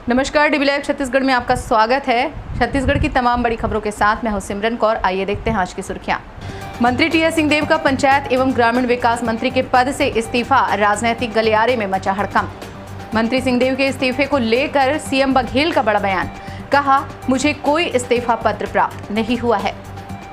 नमस्कार, dB live Chhattisgarh में आपका स्वागत है। छत्तीसगढ़ की तमाम बड़ी खबरों के साथ मैं हूं सिमरन कौर। आइए देखते हैं आज की सुर्खियां। मंत्री टीएस सिंहदेव का पंचायत एवं ग्रामीण विकास मंत्री के पद से इस्तीफा, राजनीतिक गलियारे में मचा हड़कंप। मंत्री सिंहदेव के इस्तीफे को लेकर सीएम बघेल का बड़ा बयान, कहा मुझे कोई इस्तीफा पत्र प्राप्त नहीं हुआ है।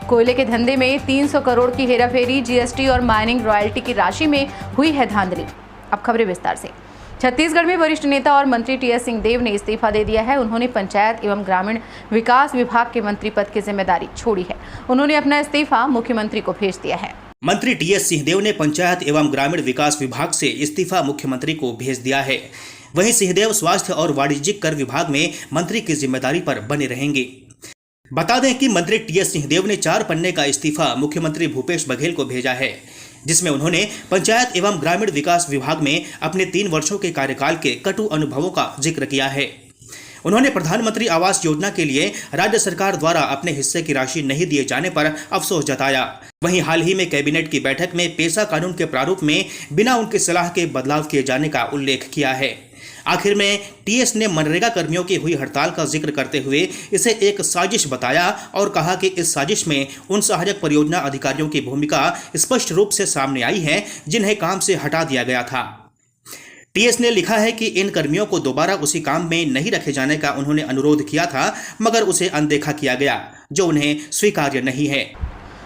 कोयले के धंधे में 300 करोड़ की हेराफेरी, जीएसटी और माइनिंग रॉयल्टी की राशि में हुई है धांधली। अब खबरें विस्तार से। छत्तीसगढ़ में वरिष्ठ नेता और मंत्री टीएस सिंहदेव ने इस्तीफा दे दिया है। उन्होंने पंचायत एवं ग्रामीण विकास विभाग के मंत्री पद की जिम्मेदारी छोड़ी है। उन्होंने अपना इस्तीफा मुख्यमंत्री को भेज दिया है। मंत्री टीएस सिंहदेव ने पंचायत एवं ग्रामीण विकास विभाग से इस्तीफा मुख्यमंत्री को भेज दिया है। वहीं सिंहदेव स्वास्थ्य और वाणिज्यिक कर विभाग में मंत्री की जिम्मेदारी पर बने रहेंगे। बता दें कि मंत्री टीएस सिंहदेव ने 4 पन्ने का इस्तीफा मुख्यमंत्री भूपेश बघेल को भेजा है, जिसमें उन्होंने पंचायत एवं ग्रामीण विकास विभाग में अपने 3 वर्षों के कार्यकाल के कटु अनुभवों का जिक्र किया है। उन्होंने प्रधानमंत्री आवास योजना के लिए राज्य सरकार द्वारा अपने हिस्से की राशि नहीं दिए जाने पर अफसोस जताया। वहीं हाल ही में कैबिनेट की बैठक में पेशा कानून के प्रारूप में बिना उनकी सलाह के बदलाव किए जाने का उल्लेख किया है। आखिर में टीएस ने मनरेगा कर्मियों की हुई हड़ताल का जिक्र करते हुए इसे एक साजिश बताया और कहा कि इस साजिश में उन सहायक परियोजना अधिकारियों की भूमिका स्पष्ट रूप से सामने आई है, जिन्हें काम से हटा दिया गया था। टीएस ने लिखा है कि इन कर्मियों को दोबारा उसी काम में नहीं रखे जाने का उन्होंने अनुरोध किया था, मगर उसे अनदेखा किया गया, जो उन्हें स्वीकार्य नहीं है।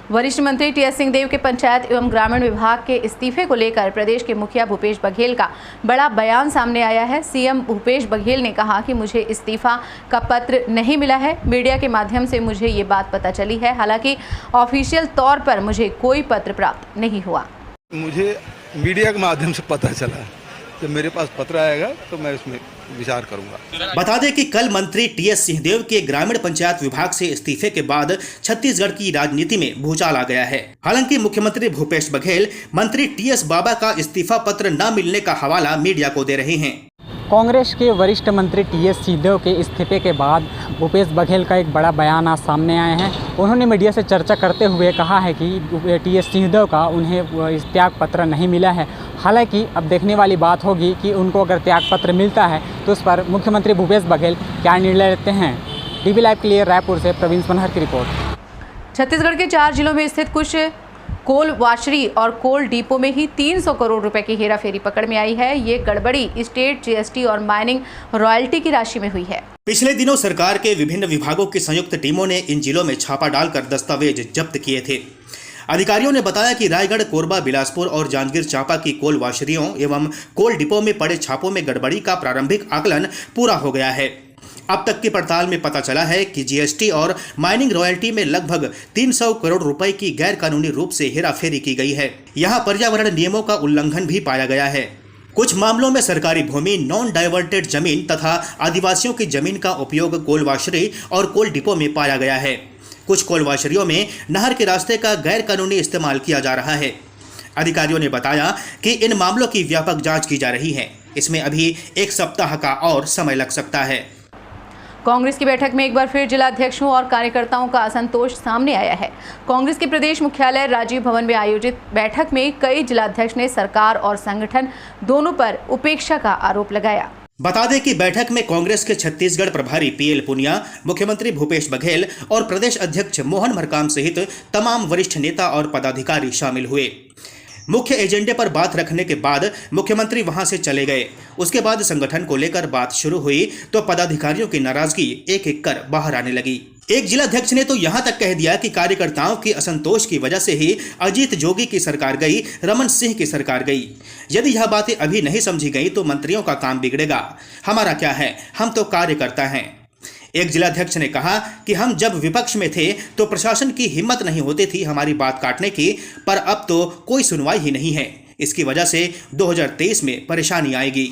वरिष्ठ मंत्री टीएस सिंहदेव के पंचायत एवं ग्रामीण विभाग के इस्तीफे को लेकर प्रदेश के मुखिया भूपेश बघेल का बड़ा बयान सामने आया है। सीएम भूपेश बघेल ने कहा कि मुझे इस्तीफा का पत्र नहीं मिला है। मीडिया के माध्यम से मुझे ये बात पता चली है। हालांकि ऑफिशियल तौर पर मुझे कोई पत्र प्राप्त नहीं हुआ। मुझे मीडिया के माध्यम से पता चला। जब मेरे पास पत्र आएगा तो मैं उसमें विचार करूंगा। बता दें कि कल मंत्री टीएस सिंहदेव के ग्रामीण पंचायत विभाग से इस्तीफे के बाद छत्तीसगढ़ की राजनीति में भूचाल आ गया है। हालांकि मुख्यमंत्री भूपेश बघेल मंत्री टीएस बाबा का इस्तीफा पत्र न मिलने का हवाला मीडिया को दे रहे हैं। कांग्रेस के वरिष्ठ मंत्री टीएस सिंहदेव के इस्तीफे के बाद भूपेश बघेल का एक बड़ा बयान आज सामने आए हैं। उन्होंने मीडिया से चर्चा करते हुए कहा है कि टीएस सिंहदेव का उन्हें इस्तीफा पत्र नहीं मिला है। हालांकि अब देखने वाली बात होगी कि उनको अगर त्याग पत्र मिलता है तो उस पर मुख्यमंत्री भूपेश बघेल क्या निर्णय लेते हैं। डीबी लाइव के लिए रायपुर से प्रवीण मनहर की रिपोर्ट। छत्तीसगढ़ के 4 जिलों में स्थित कुछ कोल वाशरी और कोल डिपो में ही 300 करोड़ रुपए की हेराफेरी पकड़ में आई है। ये गड़बड़ी स्टेट जीएसटी और माइनिंग रॉयल्टी की राशि में हुई है। पिछले दिनों सरकार के विभिन्न विभागों की संयुक्त टीमों ने इन जिलों में छापा डालकर दस्तावेज जब्त किए थे। अधिकारियों ने बताया कि रायगढ़, कोरबा, बिलासपुर और जांजगीर चांपा की कोल वाशरियों एवं कोल डिपो में पड़े छापों में गड़बड़ी का प्रारंभिक आकलन पूरा हो गया है। अब तक की पड़ताल में पता चला है कि जीएसटी और माइनिंग रॉयल्टी में लगभग 300 करोड़ रुपए की गैर कानूनी रूप से हेराफेरी की गई है। यहां पर्यावरण नियमों का उल्लंघन भी पाया गया है। कुछ मामलों में सरकारी भूमि, नॉन डाइवर्टेड जमीन तथा आदिवासियों की जमीन का उपयोग कोल वाशरी और कोल डिपो में पाया गया है। कुछ कोल वाशरियों में नहर के रास्ते का गैर कानूनी इस्तेमाल किया जा रहा है। अधिकारियों ने बताया कि इन मामलों की व्यापक जांच की जा रही है। इसमें अभी 1 सप्ताह का और समय लग सकता है। कांग्रेस की बैठक में एक बार फिर जिलाध्यक्षों और कार्यकर्ताओं का असंतोष सामने आया है। कांग्रेस के प्रदेश मुख्यालय राजीव भवन में आयोजित बैठक में कई जिलाध्यक्ष ने सरकार और संगठन दोनों पर उपेक्षा का आरोप लगाया। बता दें कि बैठक में कांग्रेस के छत्तीसगढ़ प्रभारी पीएल पुनिया, मुख्यमंत्री भूपेश बघेल और प्रदेश अध्यक्ष मोहन मरकाम सहित तमाम वरिष्ठ नेता और पदाधिकारी शामिल हुए। मुख्य एजेंडे पर बात रखने के बाद मुख्यमंत्री वहां से चले गए। उसके बाद संगठन को लेकर बात शुरू हुई तो पदाधिकारियों की नाराजगी एक एक कर बाहर आने लगी। एक जिलाध्यक्ष ने तो यहां तक कह दिया कि कार्यकर्ताओं की असंतोष की वजह से ही अजीत जोगी की सरकार गई, रमन सिंह की सरकार गई। यदि यह बातें अभी नहीं समझी गई तो मंत्रियों का काम बिगड़ेगा। हमारा क्या है, हम तो कार्यकर्ता हैं। एक जिलाध्यक्ष ने कहा कि हम जब विपक्ष में थे तो प्रशासन की हिम्मत नहीं होती थी हमारी बात काटने की, पर अब तो कोई सुनवाई ही नहीं है। इसकी वजह से 2023 में परेशानी आएगी।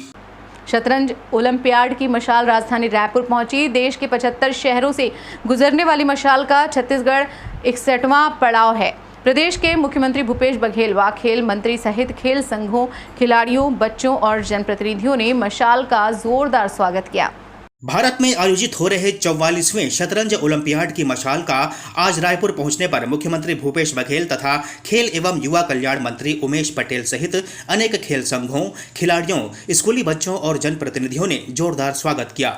शतरंज ओलंपियाड की मशाल राजधानी रायपुर पहुंची। देश के 75 शहरों से गुजरने वाली मशाल का छत्तीसगढ़ 61वां पड़ाव है। प्रदेश के मुख्यमंत्री भूपेश बघेल व खेल मंत्री सहित खेल संघों, खिलाड़ियों, बच्चों और जनप्रतिनिधियों ने मशाल का जोरदार स्वागत किया। भारत में आयोजित हो रहे 44वें शतरंज ओलंपियाड की मशाल का आज रायपुर पहुंचने पर मुख्यमंत्री भूपेश बघेल तथा खेल एवं युवा कल्याण मंत्री उमेश पटेल सहित अनेक खेल संघों, खिलाड़ियों, स्कूली बच्चों और जनप्रतिनिधियों ने जोरदार स्वागत किया।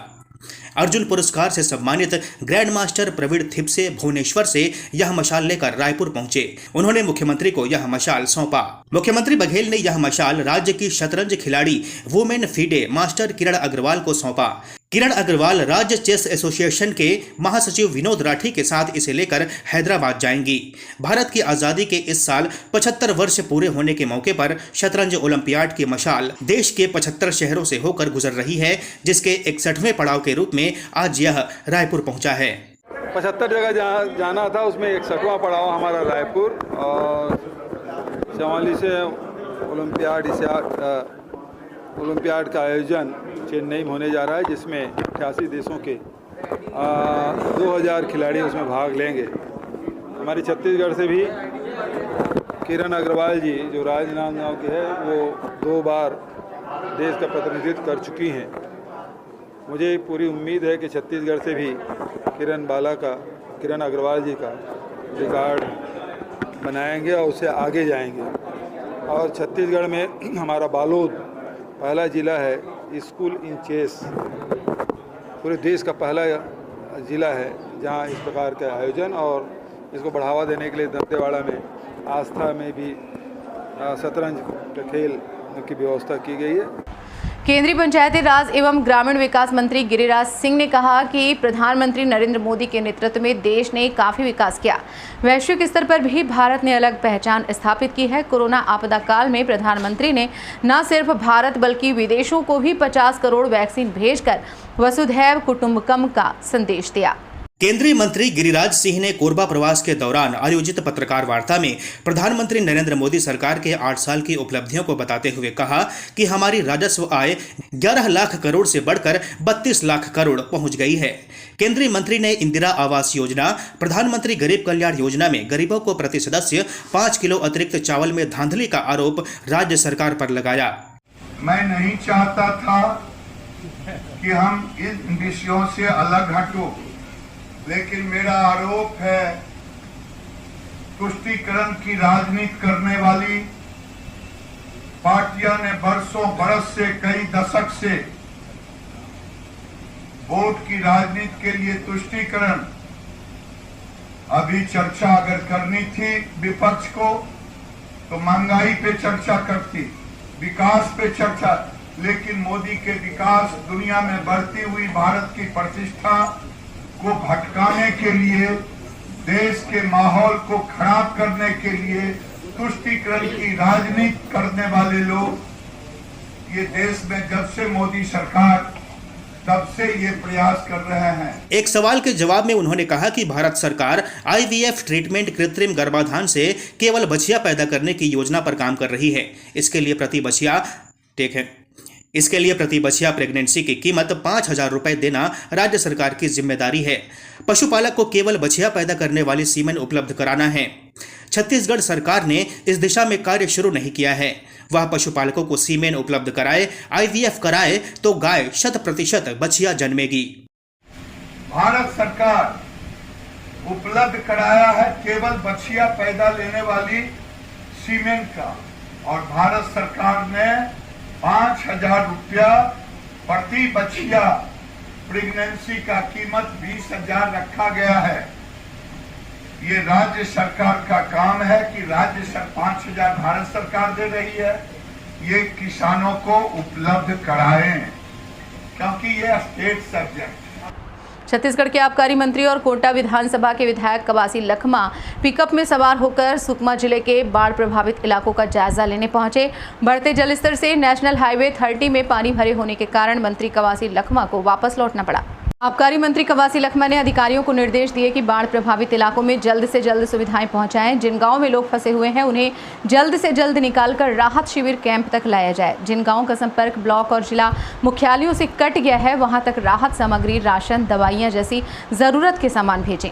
अर्जुन पुरस्कार से सम्मानित ग्रैंड मास्टर प्रवीण थिप्से भुवनेश्वर से यह मशाल लेकर रायपुर पहुंचे। उन्होंने मुख्यमंत्री को यह मशाल सौंपा। मुख्यमंत्री बघेल ने यह मशाल राज्य की शतरंज खिलाड़ी वुमेन फीडे मास्टर किरण अग्रवाल को सौंपा। किरण अग्रवाल राज्य चेस एसोसिएशन के महासचिव विनोद राठी के साथ इसे लेकर हैदराबाद जाएंगी। भारत की आजादी के इस साल 75 वर्ष पूरे होने के मौके पर शतरंज ओलंपियाड की मशाल देश के 75 शहरों से होकर गुजर रही है, जिसके 61वें पड़ाव के रूप में आज यह रायपुर पहुंचा है। 75 जगह जाना था, उसमें 61वां पड़ाव हमारा रायपुर और 44वें ओलंपियाड का आयोजन चेन्नई में होने जा रहा है, जिसमें 88 देशों के 2000 खिलाड़ी उसमें भाग लेंगे। हमारी छत्तीसगढ़ से भी किरण अग्रवाल जी, जो राजनांदगांव की है, वो 2 बार देश का प्रतिनिधित्व कर चुकी हैं। मुझे पूरी उम्मीद है कि छत्तीसगढ़ से भी किरण अग्रवाल जी का रिकॉर्ड बनाएंगे और उससे आगे जाएंगे। और छत्तीसगढ़ में हमारा बालोद पहला जिला है स्कूल इन चेस, पूरे देश का पहला जिला है जहां इस प्रकार का आयोजन, और इसको बढ़ावा देने के लिए दंतेवाड़ा में आस्था में भी शतरंज का खेल की व्यवस्था की गई है। केंद्रीय पंचायती राज एवं ग्रामीण विकास मंत्री गिरिराज सिंह ने कहा कि प्रधानमंत्री नरेंद्र मोदी के नेतृत्व में देश ने काफी विकास किया। वैश्विक स्तर पर भी भारत ने अलग पहचान स्थापित की है। कोरोना आपदा काल में प्रधानमंत्री ने न सिर्फ भारत बल्कि विदेशों को भी 50 करोड़ वैक्सीन भेजकर वसुधैव कुटुंबकम का संदेश दिया। केंद्रीय मंत्री गिरिराज सिंह ने कोरबा प्रवास के दौरान आयोजित पत्रकार वार्ता में प्रधानमंत्री नरेंद्र मोदी सरकार के 8 साल की उपलब्धियों को बताते हुए कहा कि हमारी राजस्व आय 11 लाख करोड़ से बढ़कर 32 लाख करोड़ पहुंच गई है। केंद्रीय मंत्री ने इंदिरा आवास योजना, प्रधानमंत्री गरीब कल्याण योजना में गरीबों को प्रति सदस्य 5 किलो अतिरिक्त चावल में धांधली का आरोप राज्य सरकार पर लगाया। मैं नहीं चाहता था कि हम इन विषयों से अलग हटो, लेकिन मेरा आरोप है तुष्टीकरण की राजनीति करने वाली पार्टियां ने बरसों बरस से कई दशक से वोट की राजनीति के लिए तुष्टीकरण, अभी चर्चा अगर करनी थी विपक्ष को तो महंगाई पे चर्चा करती, विकास पे चर्चा, लेकिन मोदी के विकास, दुनिया में बढ़ती हुई भारत की प्रतिष्ठा को भटकाने के लिए, देश के माहौल को खराब करने के लिए तुष्टीकरण की राजनीति करने वाले लोग ये देश में जब से मोदी सरकार तब से ये प्रयास कर रहे हैं। एक सवाल के जवाब में उन्होंने कहा कि भारत सरकार IVF ट्रीटमेंट, कृत्रिम गर्भाधान से केवल बछिया पैदा करने की योजना पर काम कर रही है। इसके लिए प्रति बछिया प्रेगनेंसी की कीमत 5,000 रुपए देना राज्य सरकार की जिम्मेदारी है। पशुपालक को केवल बछिया पैदा करने वाली सीमेन उपलब्ध कराना है। छत्तीसगढ़ सरकार ने इस दिशा में कार्य शुरू नहीं किया है। वह पशुपालकों को सीमेन उपलब्ध कराए, IVF कराए तो गाय 100% बछिया जन्मेगी। भारत सरकार उपलब्ध कराया है केवल बछिया पैदा लेने वाली सीमेन का, और भारत सरकार ने 5,000 रुपया प्रति बछिया प्रेगनेंसी का कीमत 20,000 रखा गया है। ये राज्य सरकार का काम है कि राज्य 5,000 भारत सरकार दे रही है, ये किसानों को उपलब्ध कराएं, क्योंकि ये स्टेट सब्जेक्ट। छत्तीसगढ़ के आबकारी मंत्री और कोटा विधानसभा के विधायक कवासी लखमा पिकअप में सवार होकर सुकमा जिले के बाढ़ प्रभावित इलाकों का जायजा लेने पहुंचे। बढ़ते जलस्तर से नेशनल हाईवे 30 में पानी भरे होने के कारण मंत्री कवासी लखमा को वापस लौटना पड़ा। आबकारी मंत्री कवासी लखमा ने अधिकारियों को निर्देश दिए कि बाढ़ प्रभावित इलाकों में जल्द से जल्द सुविधाएं पहुंचाएं। जिन गांवों में लोग फंसे हुए हैं उन्हें जल्द से जल्द निकालकर राहत शिविर कैंप तक लाया जाए। जिन गांवों का संपर्क ब्लॉक और जिला मुख्यालयों से कट गया है वहां तक राहत सामग्री, राशन, दवाइयां जैसी जरूरत के सामान भेजें।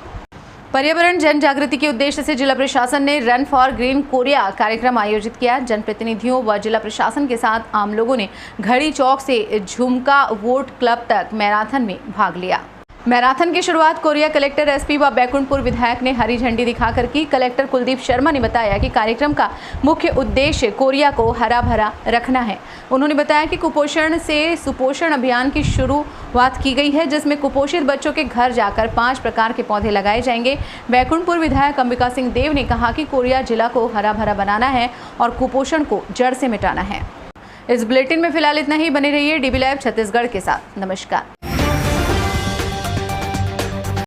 पर्यावरण जन जागृति के उद्देश्य से जिला प्रशासन ने रन फॉर ग्रीन कोरिया कार्यक्रम आयोजित किया। जनप्रतिनिधियों व जिला प्रशासन के साथ आम लोगों ने घड़ी चौक से झुमका वोट क्लब तक मैराथन में भाग लिया। मैराथन की शुरुआत कोरिया कलेक्टर एसपी व बैकुंठपुर विधायक ने हरी झंडी दिखाकर की। कलेक्टर कुलदीप शर्मा ने बताया कि कार्यक्रम का मुख्य उद्देश्य कोरिया को हरा भरा रखना है। उन्होंने बताया कि कुपोषण से सुपोषण अभियान की शुरुआत की गई है, जिसमें कुपोषित बच्चों के घर जाकर 5 प्रकार के पौधे लगाए जाएंगे। बैकुंठपुर विधायक अंबिका सिंह देव ने कहा कि कोरिया जिला को हरा भरा बनाना है और कुपोषण को जड़ से मिटाना है। इस बुलेटिन में फिलहाल इतना ही। बने रहिए डीबी लाइव छत्तीसगढ़ के साथ। नमस्कार।